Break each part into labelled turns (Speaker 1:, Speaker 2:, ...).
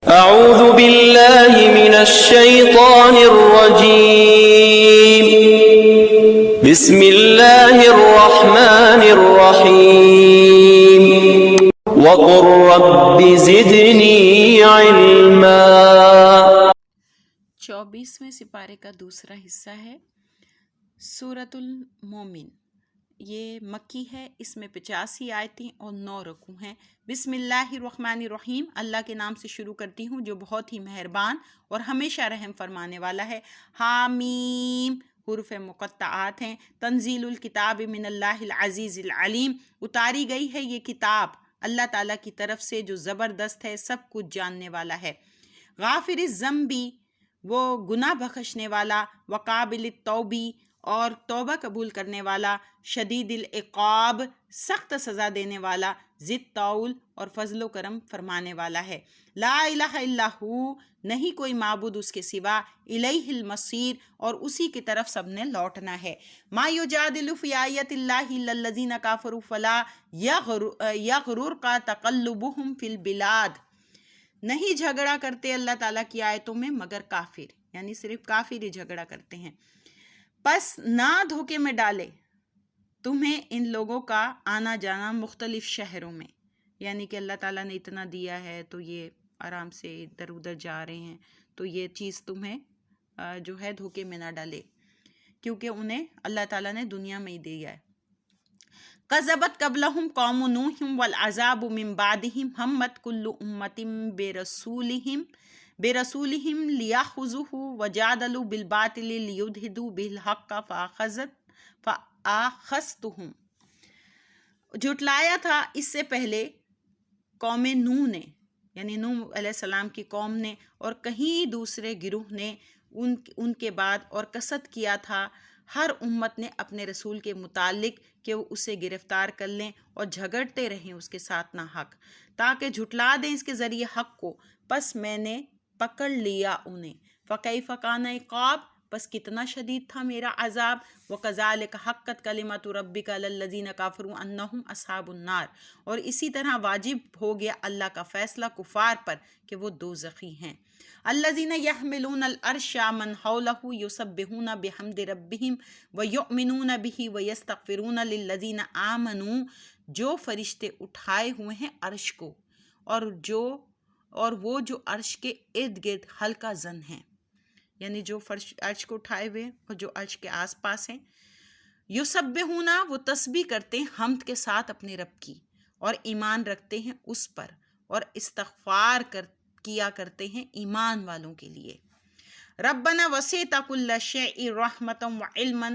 Speaker 1: اعوذ باللہ من الشیطان الرجیم بسم اللہ الرحمن الرحیم وقل رب زدنی علما۔
Speaker 2: 24ویں سپارے کا دوسرا حصہ ہے سورۃ المومن۔ یہ مکی ہے، اس میں 85 آیتیں اور 9 رکوع ہیں۔ بسم اللہ الرحمن الرحیم، اللہ کے نام سے شروع کرتی ہوں جو بہت ہی مہربان اور ہمیشہ رحم فرمانے والا ہے۔ حامیم حروف مقطعات ہیں۔ تنزیل الکتاب من اللہ العزیز العلیم، اتاری گئی ہے یہ کتاب اللہ تعالیٰ کی طرف سے جو زبردست ہے، سب کچھ جاننے والا ہے۔ غافر الذنبی، وہ گناہ بخشنے والا، وقابل التوبی، اور توبہ قبول کرنے والا، شدید العقاب، سخت سزا دینے والا، ذی الطول، اور فضل و کرم فرمانے والا ہے۔ لا الہ الا ہو، نہیں کوئی معبود اس کے سوا، الیہ المصیر، اور اسی کی طرف سب نے لوٹنا ہے۔ ما یجادل فی آیات اللہ الا الذین کفروا فلا یغررک تقلبہم فی البلاد، نہیں جھگڑا کرتے اللہ تعالیٰ کی آیتوں میں مگر کافر، یعنی صرف کافر ہی جھگڑا کرتے ہیں۔ پس نہ دھوکے میں ڈالے تمہیں ان لوگوں کا آنا جانا مختلف شہروں میں، یعنی کہ اللہ تعالیٰ نے اتنا دیا ہے تو یہ آرام سے ادھر ادھر جا رہے ہیں، تو یہ چیز تمہیں جو ہے دھوکے میں نہ ڈالے، کیونکہ انہیں اللہ تعالیٰ نے دنیا میں ہی دیا ہے۔ کذبت قبلہم قوم نوح والعذاب من بعدہم ہمت کل امت برسولہم لیاخذوہ وجادلوا بالباطل لیدحضوا بالحق فآخذتہم، جھٹلایا تھا اس سے پہلے قوم نوح نے، یعنی نوح علیہ السلام کی قوم نے، اور کہیں دوسرے گروہ نے ان کے بعد، اور قصد کیا تھا ہر امت نے اپنے رسول کے متعلق کہ وہ اسے گرفتار کر لیں اور جھگڑتے رہیں اس کے ساتھ نہ حق، تاکہ جھٹلا دیں اس کے ذریعے حق کو۔ پس میں نے پکڑ لیا انہیں، فکیف کان عقاب، پس کتنا شدید تھا میرا عذاب۔ وکذالک حقت کلمۃ ربک علی الذین کفروا انہم اصحاب النار، اور اسی طرح واجب ہو گیا اللہ کا فیصلہ کفار پر کہ وہ دوزخی ہیں۔ الذین یحملون العرش من حولہ یسبحون بحمد ربہم ویؤمنون بہ ویستغفرون للذین آمنوا، جو فرشتے اٹھائے ہوئے ہیں عرش کو، اور وہ جو عرش کے ارد گرد حلقہ زن ہیں، یعنی جو عرش کو اٹھائے ہوئے ہیں اور جو عرش کے آس پاس ہیں۔ یسبحون، وہ تسبیح کرتے ہیں حمد کے ساتھ اپنے رب کی، اور ایمان رکھتے ہیں اس پر، اور استغفار کیا کرتے ہیں ایمان والوں کے لیے۔ ربنا وسعت کل شیء رحمۃ وعلما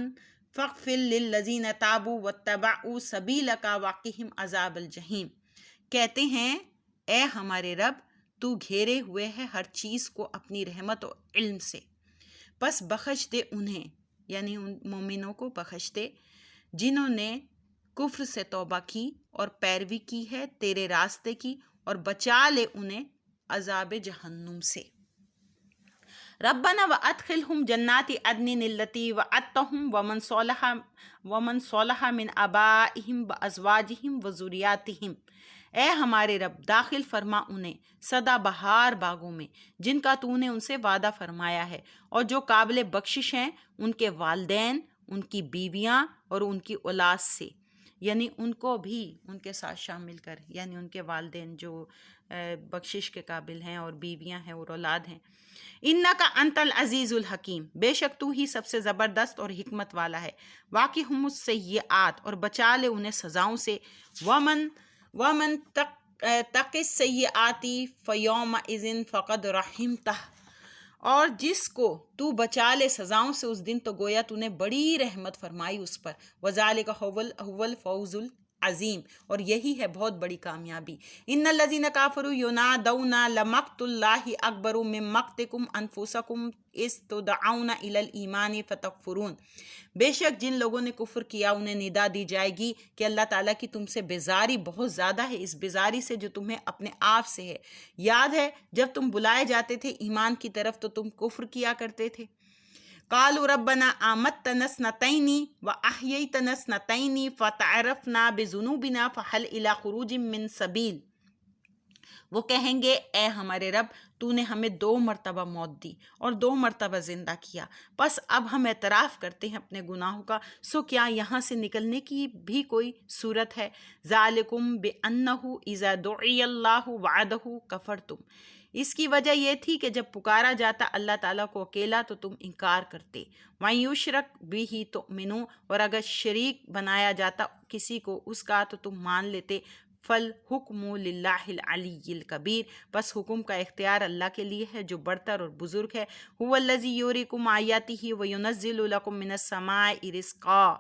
Speaker 2: فاغفر للذین تابوا واتبعوا سبیلک وقہم عذاب الجحیم، کہتے ہیں اے ہمارے رب تو گھیرے ہوئے ہے ہر چیز کو اپنی رحمت و علم سے، پس بخش دے انہیں، یعنی ان مومنوں کو بخش دے جنہوں نے کفر سے توبہ کی اور پیروی کی ہے تیرے راستے کی، اور بچا لے انہیں عذاب جہنم سے۔ ربنا وادخلہم جنات عدن التی وعدتہم ومن صلح من آبائہم وازواجہم وذریاتہم، اے ہمارے رب داخل فرما انہیں سدا بہار باغوں میں جن کا تو نے ان سے وعدہ فرمایا ہے، اور جو قابل بخشش ہیں ان کے والدین، ان کی بیویاں اور ان کی اولاد سے، یعنی ان کو بھی ان کے ساتھ شامل کر، یعنی ان کے والدین جو بخشش کے قابل ہیں اور بیویاں ہیں اور اولاد ہیں۔ انک انت العزیز الحکیم، بے شک تو ہی سب سے زبردست اور حکمت والا ہے۔ واقعہم السیئات، اور بچا لے انہیں سزاؤں سے۔ ومن تق السیئات فیومئذ فقد رحمتہ، اور جس کو تو بچا لے سزاؤں سے اس دن تو گویا تو نے بڑی رحمت فرمائی اس پر۔ وذالک هو الفوز العظیم، اور یہی ہے بہت بڑی کامیابی۔ ان الذین کفروا ینادون لمقت اللہ اکبر من مقتکم انفسکم اذ تدعون الی الایمان فتکفرون، بے شک جن لوگوں نے کفر کیا انہیں ندا دی جائے گی کہ اللہ تعالیٰ کی تم سے بیزاری بہت زیادہ ہے، اس بیزاری سے جو تمہیں اپنے آپ سے ہے۔ یاد ہے جب تم بلائے جاتے تھے ایمان کی طرف تو تم کفر کیا کرتے تھے۔ قالوا ربنا آمتنا اثنتین واحییتنا اثنتین فتعرفنا بذنوبنا فهل الی خروج من سبیل، وہ کہیں گے اے ہمارے رب تو نے ہمیں 2 مرتبہ موت دی اور 2 مرتبہ زندہ کیا، پس اب ہم اعتراف کرتے ہیں اپنے گناہوں کا، سو کیا یہاں سے نکلنے کی بھی کوئی صورت ہے؟ ذالکم بأنہ اذا دعی اللہ وحدہ کفرتم، اس کی وجہ یہ تھی کہ جب پکارا جاتا اللہ تعالیٰ کو اکیلا تو تم انکار کرتے، وَإِن یُشْرَک بِہ تُؤْمِنُوا، اور اگر شریک بنایا جاتا کسی کو اس کا تو تم مان لیتے، فَالْحُکْمُ لِلَّهِ الْعَلِيِّ الْکَبِیرِ، بس حکم کا اختیار اللہ کے لیے ہے جو بڑتر اور بزرگ ہے۔ هُوَ الَّذِی یُرِیکُم آیاتہ وَیُنَزِّلُ لَکُم مِنَ السَّمَاءِ رِزْقًا،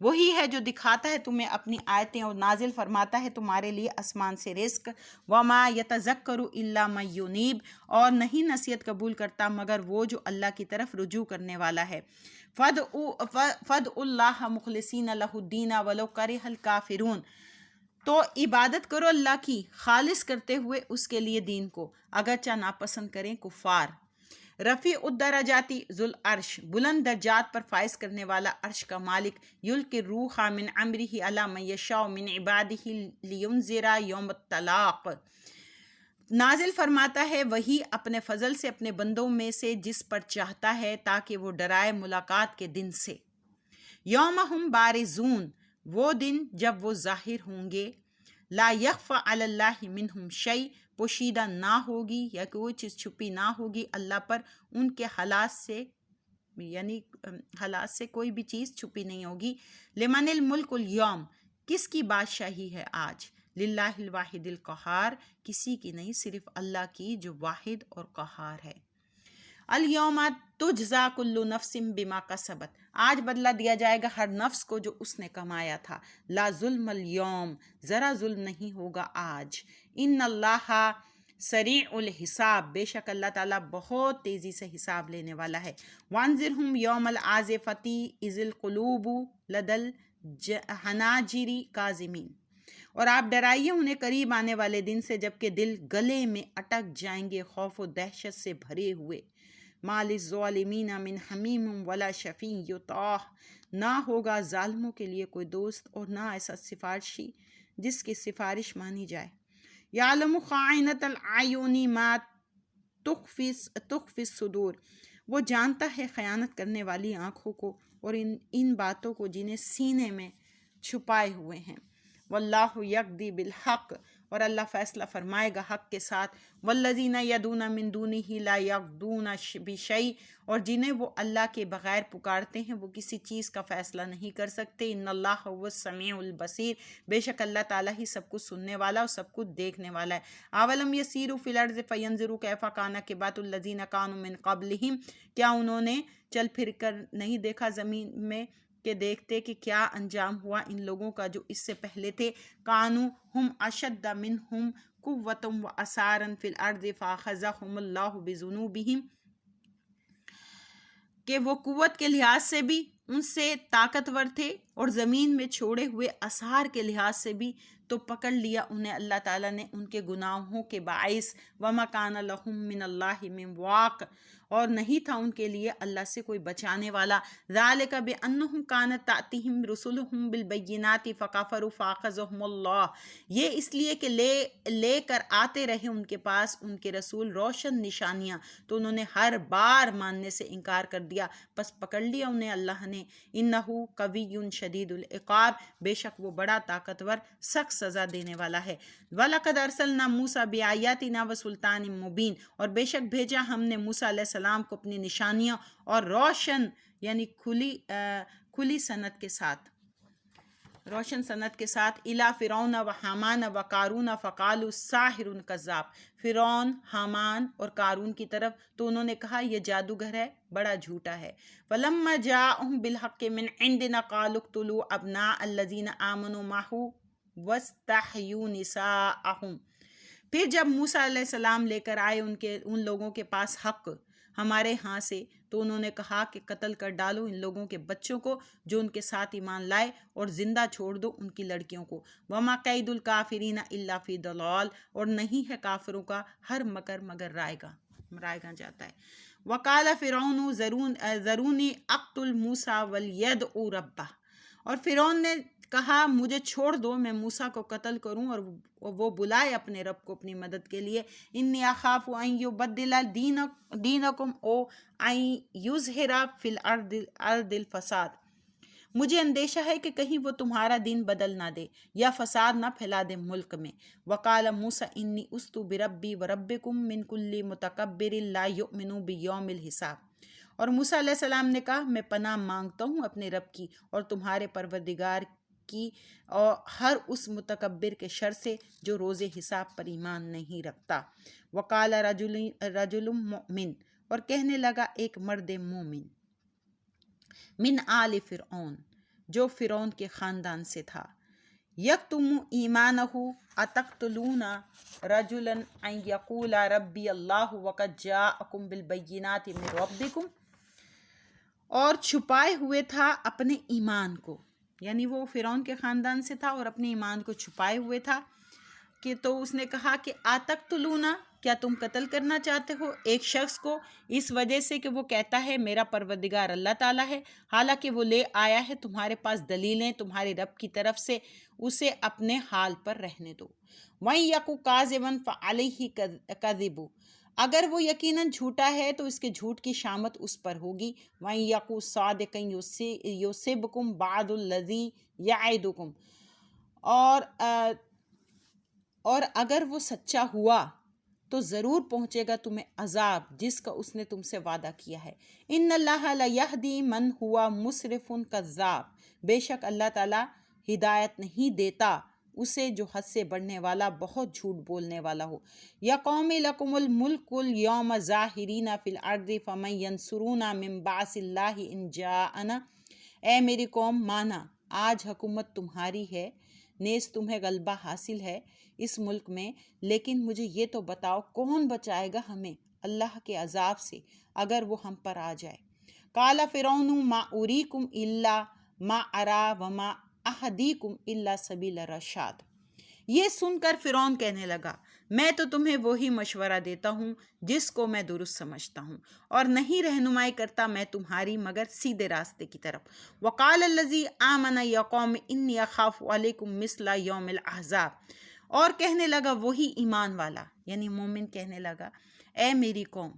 Speaker 2: وہی ہے جو دکھاتا ہے تمہیں اپنی آیتیں اور نازل فرماتا ہے تمہارے لیے آسمان سے رزق۔ وَمَا يَتَذَکَّرُ إِلَّا مَن يُنِیبُ، اور نہیں نصیحت قبول کرتا مگر وہ جو اللہ کی طرف رجوع کرنے والا ہے۔ فَادْعُوا اللَّهَ مُخْلِصِینَ لَهُ الدِّینَ وَلَوْ کَرِہَ الْکَافِرُونَ، تو عبادت کرو اللہ کی خالص کرتے ہوئے اس کے لیے دین کو، اگرچہ ناپسند کریں کفار۔ رفیع الدرجات ذو العرش، بلند درجات پر فائز کرنے والا عرش کا مالک، یلقی الروح من امرہ علی من یشاء من عبادہ لینذر یوم التلاق، نازل فرماتا ہے وہی اپنے فضل سے اپنے بندوں میں سے جس پر چاہتا ہے تاکہ وہ ڈرائے ملاقات کے دن سے۔ یوم ہم بارزون، وہ دن جب وہ ظاہر ہوں گے، لا یخفی علی اللہ منہم شیء، پوشیدہ نہ ہوگی یا کوئی چیز چھپی نہ ہوگی اللہ پر ان کے حالات سے، یعنی حالات سے کوئی بھی چیز چھپی نہیں ہوگی۔ لمن الملک اليوم، کس کی بادشاہی ہے آج؟ للہ الواحد القہار، کسی کی نہیں صرف اللہ کی جو واحد اور قہار ہے۔ الیوم تجزا کل نفس بما کسبت، آج بدلہ دیا جائے گا ہر نفس کو جو اس نے کمایا تھا۔ لا ظلم الیوم، ذرا ظلم نہیں ہوگا آج۔ ان اللہ سریع الحساب، بے شک اللہ تعالیٰ بہت تیزی سے حساب لینے والا ہے۔ وانذرہم یوم العازفۃ اذ القلوب لدی الحناجر کاظمین، اور آپ ڈرائیے انہیں قریب آنے والے دن سے جبکہ دل گلے میں اٹک جائیں گے خوف و دہشت سے بھرے ہوئے۔ ما للظالمین من حمیم ولا شفیع یطاع، نہ ہوگا ظالموں کے لیے کوئی دوست اور نہ ایسا سفارشی جس کی سفارش مانی جائے۔ یعلم خائنۃ الاعین ما تخفی الصدور، وہ جانتا ہے خیانت کرنے والی آنکھوں کو اور ان باتوں کو جنہیں سینے میں چھپائے ہوئے ہیں۔ واللہ یقضی بالحق، اور اللہ فیصلہ فرمائے گا حق کے ساتھ۔ والذین یدعون من دونہ لا یقضون بشیء، اور جنہیں وہ اللہ کے بغیر پکارتے ہیں وہ کسی چیز کا فیصلہ نہیں کر سکتے۔ ان اللہ هو السمیع البصیر، بے شک اللہ تعالیٰ ہی سب کچھ سننے والا اور سب کچھ دیکھنے والا ہے۔ اولم یسیروا فی الارض فینظروا کیف کان عاقبۃ الذین کانوا من قبلہم، کیا انہوں نے چل پھر کر نہیں دیکھا زمین میں کہ دیکھتے کہ کیا انجام ہوا ان لوگوں کا جو اس سے پہلے تھے۔ کانوا ہم اشد منہم قوۃ واثارا فی الارض فاخذہم اللہ بذنوبہم، کہ وہ قوت کے لحاظ سے بھی ان سے طاقتور تھے اور زمین میں چھوڑے ہوئے اثار کے لحاظ سے بھی، تو پکڑ لیا انہیں اللہ تعالیٰ نے ان کے گناہوں کے باعث۔ وما کان لہم من اللہ من واق، اور نہیں تھا ان کے لیے اللہ سے کوئی بچانے والا۔ ذالک بانہم کانت تأتیہم رسلہم بالبینات فکفروا فاخذہم اللہ، یہ اس لیے کہ لے کر آتے رہے ان کے پاس ان کے رسول روشن نشانیاں، تو انہوں نے ہر بار ماننے سے انکار کر دیا، پس پکڑ لیا انہیں اللہ نے۔ انہ قوی شدید العقاب، بے شک وہ بڑا طاقتور سخت سزا دینے والا ہے۔ وَلَقَدْ أَرْسَلْنَا مُوسَىٰ بِآيَاتِنَا وَسُلْطَانٍ مُّبِينٍ، اور بے شک بھیجا ہم نے موسیٰ علیہ السلام کو اپنی نشانیاں اور روشن یعنی کھلی سند کے ساتھ، روشن سند کے ساتھ، اِلیٰ فرعون وحامان وقارون فقالوا ساحر کذاب، فرعون، حامان اور قارون کی طرف، تو انہوں نے کہا یہ جادوگر ہے، بڑا جھوٹا ہے۔ فلما جاءہم بالحق من عندنا قالوا اقتلوا ابناء الذین آمنوا معہ واستحیوا نساءہم، پھر جب موسیٰ علیہ السلام لے کر آئے ان لوگوں کے پاس حق ہمارے ہاں سے، تو انہوں نے کہا کہ قتل کر ڈالو ان لوگوں کے بچوں کو جو ان کے ساتھ ایمان لائے، اور زندہ چھوڑ دو ان کی لڑکیوں کو۔ وما کید الکافرین الا فی ضلال، اور نہیں ہے کافروں کا ہر مکر مگر رائیگاں جاتا ہے۔ وقال فرعون ذرونی اقتل موسیٰ ولیدع ربہ، اور فرعون نے کہا مجھے چھوڑ دو، میں موسیٰ کو قتل کروں اور وہ بلائے اپنے رب کو اپنی مدد کے لیے. انی اخاف ان یبدل دینکم او ان یظہر فی الارض الفساد. مجھے اندیشہ ہے کہ کہیں وہ تمہارا دین بدل نہ دے یا فساد نہ پھیلا دے ملک میں. وقال موسیٰ انی عصت بربی وربکم من کل متکبر لا یؤمن بیوم الحساب. اور موسیٰ علیہ السلام نے کہا میں پناہ مانگتا ہوں اپنے رب کی اور تمہارے پروردگار کی اور ہر اس متکبر کے شر سے جو روز حساب پر ایمان نہیں رکھتا. وقال رجل مؤمن، اور کہنے لگا ایک مرد مومن، من آل فرعون، جو فرعون کے خاندان سے تھا، یکتم ایمانہ اتقتلون رجلا ان یقول ربی اللہ وقد جاءکم بالبینات من ربکم، اور چھپائے ہوئے تھا اپنے ایمان کو، یعنی وہ فرعون کے خاندان سے تھا اور اپنے ایمان کو چھپائے ہوئے تھا کہ تو اس نے کہا کہ اتقتلون، کیا تم قتل کرنا چاہتے ہو ایک شخص کو اس وجہ سے کہ وہ کہتا ہے میرا پروردگار اللہ تعالیٰ ہے، حالانکہ وہ لے آیا ہے تمہارے پاس دلیلیں تمہارے رب کی طرف سے، اسے اپنے حال پر رہنے دو. وَإِن يَكُ كَاذِبًا فَعَلَيْهِ كَذِبُهُ، اگر وہ یقیناً جھوٹا ہے تو اس کے جھوٹ کی شامت اس پر ہوگی. وَإِن يَكُ صَادِقًا يُصِبْكُم بَعْضُ الَّذِي يَعِدُكُم، اور اگر وہ سچا ہوا تو ضرور پہنچے گا تمہیں عذاب جس کا اس نے تم سے وعدہ کیا ہے. ان اللہ لا یہدی من ہوا مسرف کذاب، بے شک اللہ تعالیٰ ہدایت نہیں دیتا اسے جو حد سے بڑھنے والا بہت جھوٹ بولنے والا ہو. یا قوم لکم الملک اليوم ظاہرین فی الارض فمن ینصرنا من بعث اللہ ان جاءنا. اے میری قوم مانا، آج حکومت تمہاری ہے، نیز تمہیں غلبہ حاصل ہے اس ملک میں، لیکن مجھے یہ تو بتاؤ کون بچائے گا ہمیں اللہ کے عذاب سے اگر وہ ہم پر آ جائے. قال فرعون ما اریکم الا ما ارا وما اہدیکم الا سبیل الرشاد. یہ سن کر فرعون کہنے لگا میں تو تمہیں وہی مشورہ دیتا ہوں جس کو میں درست سمجھتا ہوں، اور نہیں رہنمائی کرتا میں تمہاری مگر سیدھے راستے کی طرف. وقال الذی آمن یا قوم انی اخاف علیکم مثل یوم الاحزاب، اور کہنے لگا وہی ایمان والا یعنی مومن کہنے لگا اے میری قوم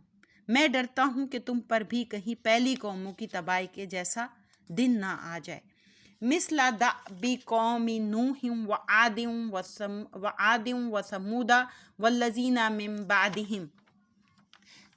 Speaker 2: میں ڈرتا ہوں کہ تم پر بھی کہیں پہلی قوموں کی تباہی کے جیسا دن نہ آ جائے. مثل دأب قوم نوح وعاد وثمود والذین من بعدہم،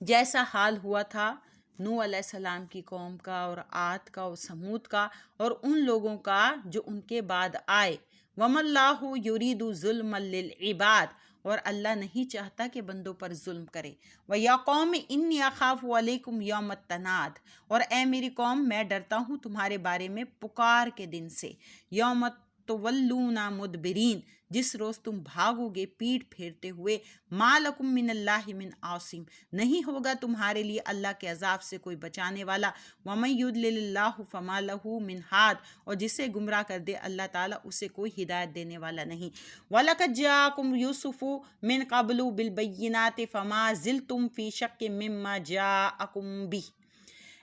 Speaker 2: جیسا حال ہوا تھا نوح علیہ السلام کی قوم کا اور عاد کا اور سمود کا اور ان لوگوں کا جو ان کے بعد آئے. وَمَا اللَّهُ يُرِيدُ ظُلْمًا لِلْعِبَادِ، اور اللہ نہیں چاہتا کہ بندوں پر ظلم کرے. وَيَا قَوْمِ إِنِّي أَخَافُ عَلَيْكُمْ يَوْمَ التَّنَادِ، اور اے میری قوم میں ڈرتا ہوں تمہارے بارے میں پکار کے دن سے. یوم تولون مدبرین، جس روز تم بھاگو گے پیٹ پھیرتے ہوئے. ما لکم من اللہ من عاصم، نہیں ہوگا تمہارے لیے اللہ کے عذاب سے کوئی بچانے والا. ومن یضلل اللہ فما لہ من ہاد، اور جسے گمراہ کر دے اللہ تعالیٰ اسے کوئی ہدایت دینے والا نہیں. وَلَقَدْ جَاءَكُمْ يُوسُفُ مِن قَبْلُ بِالْبَيِّنَاتِ فَمَا زِلْتُمْ فِي شَكٍّ مِّمَّا جَاءَكُمْ بِهِ.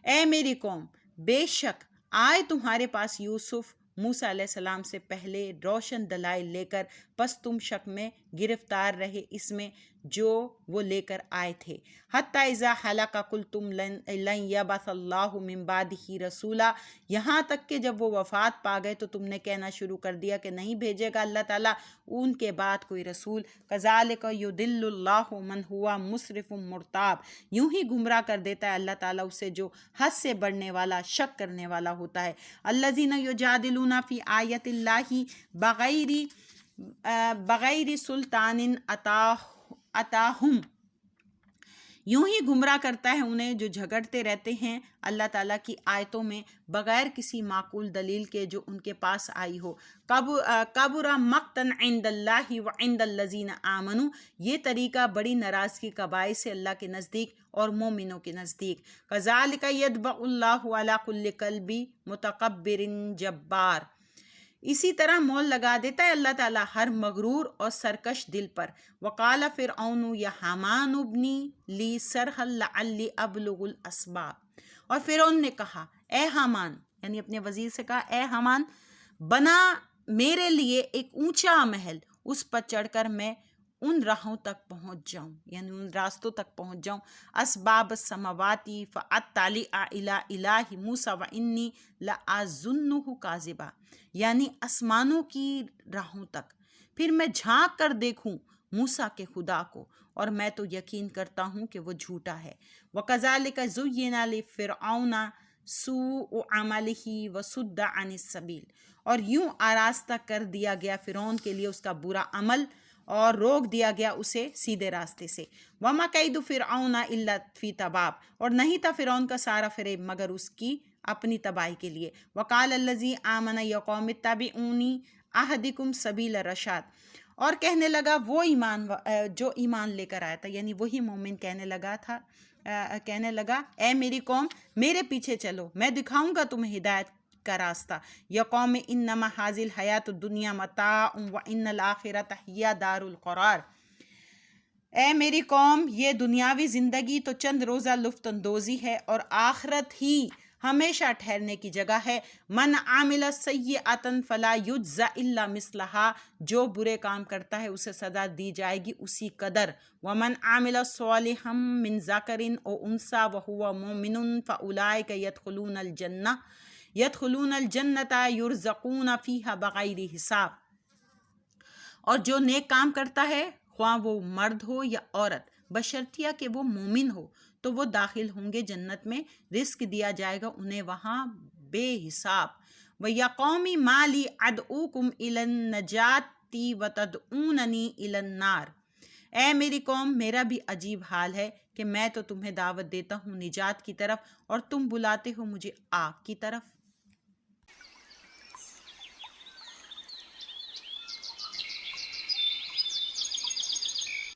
Speaker 2: اے میری قوم بے شک آئے تمہارے پاس یوسف موسیٰ علیہ السلام سے پہلے روشن دلائل لے کر، پس تم شک میں گرفتار رہے اس میں جو وہ لے کر آئے تھے. حتیٰ اذا حلق قلتم لن یبعث اللہ من بعدہ رسولا، یہاں تک کہ جب وہ وفات پا گئے تو تم نے کہنا شروع کر دیا کہ نہیں بھیجے گا اللہ تعالیٰ ان کے بعد کوئی رسول. کذالک یضل اللہ من ہوا مسرف مرتاب، یوں ہی گمراہ کر دیتا ہے اللہ تعالیٰ اسے جو حد سے بڑھنے والا شک کرنے والا ہوتا ہے. الذین یجادلون فی آیت اللہ بغیر سلطان اتاہم، یوں ہی گمراہ کرتا ہے انہیں جو جھگڑتے رہتے ہیں اللہ تعالیٰ کی آیتوں میں بغیر کسی معقول دلیل کے جو ان کے پاس آئی ہو. کبر مقتا عند اللہ وعند الذین آمنوا، یہ طریقہ بڑی ناراضگی کا باعث ہے اللہ کے نزدیک اور مومنوں کے نزدیک. کذالک یطبع اللہ علی کل قلب متکبر جبار، اسی طرح مول لگا دیتا ہے اللہ تعالیٰ ہر مغرور اور سرکش دل پر. وقال فرعون یا حامان ابنی لی صرحا لعلی ابلغ الاسباب، اور فرعون نے کہا اے حامان، یعنی اپنے وزیر سے کہا اے حامان بنا میرے لیے ایک اونچا محل، اس پر چڑھ کر میں ان راہوں تک پہنچ جاؤں، یعنی ان راستوں تک پہنچ جاؤں. اسباب السماواتی فاطلع الی الہ موسیٰ وانی لأظنہ کاذبا، یعنی آسمانوں کی راہوں تک. پھر میں جھانک کر دیکھوں موسیٰ کے خدا کو، اور میں تو یقین کرتا ہوں کہ وہ جھوٹا ہے. وَكَذَلِكَ زُيِّنَ لِفِرْعَوْنَ سُوءُ عَمَلِهِ وَصُدَّ عَنِ السَّبِيلِ، اور یوں آراستہ کر دیا گیا فرعون کے لیے اس کا برا عمل، اور روک دیا گیا اسے سیدھے راستے سے. وَمَا كَيْدُ فِرْعَوْنَ إِلَّا فِي تَبَابٍ، اور نہیں تھا فرعون کا سارا فریب مگر اس کی اپنی تباہی کے لیے. وَقَالَ الَّذِي آمَنَ يَا قَوْمِ اتَّبِعُونِي أَهْدِكُمْ سَبِيلَ الرَّشَادِ، اور کہنے لگا وہ جو ایمان لے کر آیا تھا، یعنی وہی مومن کہنے لگا اے میری قوم میرے پیچھے چلو، میں دکھاؤں گا تمہیں ہدایت کا راستہ. یا قوم انما ھذی الحیاۃ الدنیا متاع وان الآخرۃ ہی دار القرار، اے میری قوم یہ دنیاوی زندگی تو چند روزہ لطف اندوزی ہے، اور آخرت ہی ہمیشہ ٹھہرنے کی جگہ ہے. من عامل سیئۃ فلا یجزی الا مثلھا، جو برے کام کرتا ہے اسے سزا دی جائے گی اسی قدر. ومن عامل صالحا من ذکر او انثی وہو مؤمن فاولئک یدخلون الجنۃ یرزقون فیہا بغیر حساب، اور جو نیک کام کرتا ہے خواہ وہ مرد ہو یا عورت، بشرطیہ کہ وہ مومن ہو، تو وہ داخل ہوں گے جنت میں، رزق دیا جائے گا انہیں وہاں بے حساب. وَيَا قَوْمِ مَا لِي أَدْعُوكُمْ إِلَى النَّجَاةِ وَتَدْعُونَنِي إِلَى النَّارِ، اے میری قوم میرا بھی عجیب حال ہے کہ میں تو تمہیں دعوت دیتا ہوں نجات کی طرف، اور تم بلاتے ہو مجھے آگ کی طرف.